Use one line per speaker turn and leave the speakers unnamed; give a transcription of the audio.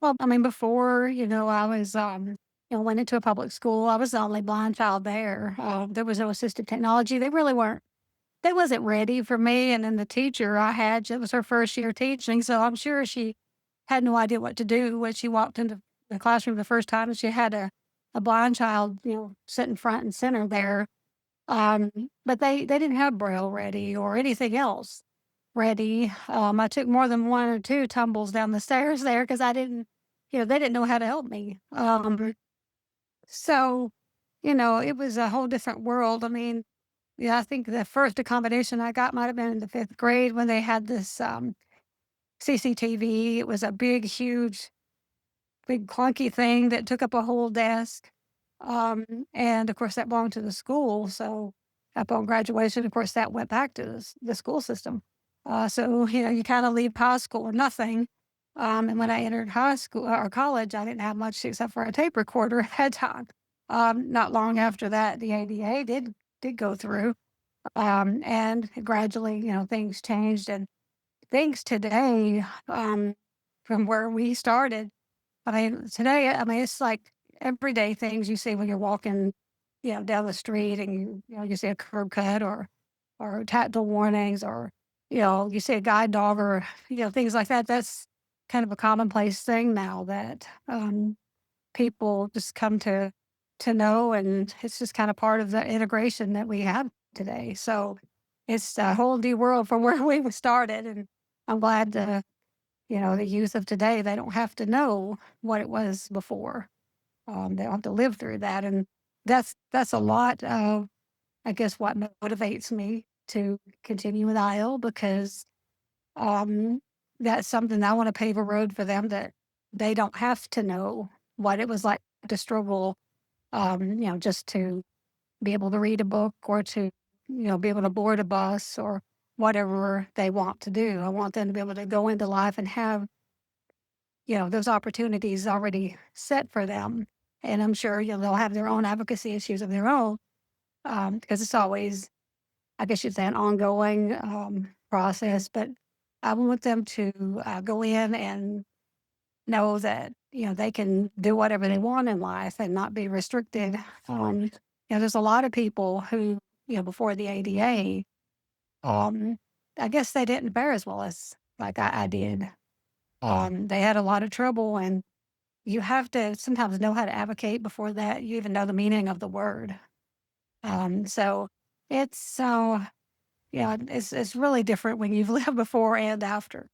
Well, I mean, before, I was, went into a public school. I was the only blind child there. There was no assistive technology. They wasn't ready for me. And then the teacher I had, it was her first year teaching. So I'm sure she had no idea what to do when she walked into the classroom the first time. And she had a blind child, sitting front and center there. Um, but they didn't have Braille ready or anything else ready. I took more than 1 or 2 tumbles down the stairs there because I didn't they didn't know how to help me. So, it was a whole different world. I mean, yeah, I think the first accommodation I got might have been in the 5th grade when they had this, CCTV. It was a big, huge, big clunky thing that took up a whole desk. Um, and of course that belonged to the school. So upon graduation, of course, that went back to the school system. So, you kind of leave high school with nothing. And when I entered high school or college, I didn't have much except for a tape recorder at that time. Not long after that, the ADA did go through, and gradually, things changed and things today, from where we started. I mean, today, I mean, it's like everyday things you see when you're walking, down the street and you see a curb cut or tactile warnings or, you see a guide dog or, things like that. That's kind of a commonplace thing now that people just come to know, and it's just kind of part of the integration that we have today. So it's a whole new world from where we started, and I'm glad the youth of today, they don't have to know what it was before. They don't have to live through that, and that's a lot of, I guess, what motivates me to continue with IL because, um, that's something I wanna pave a road for them that they don't have to know what it was like to struggle, just to be able to read a book or to, be able to board a bus or whatever they want to do. I want them to be able to go into life and have those opportunities already set for them. And I'm sure, they'll have their own advocacy issues of their own, because it's always, I guess you'd say, an ongoing process. But I want them to go in and know that, they can do whatever they want in life and not be restricted. There's a lot of people who, before the ADA, um, I guess they didn't fare as well as like I did. They had a lot of trouble, and you have to sometimes know how to advocate before that you even know the meaning of the word. So it's so yeah, it's really different when you've lived before and after.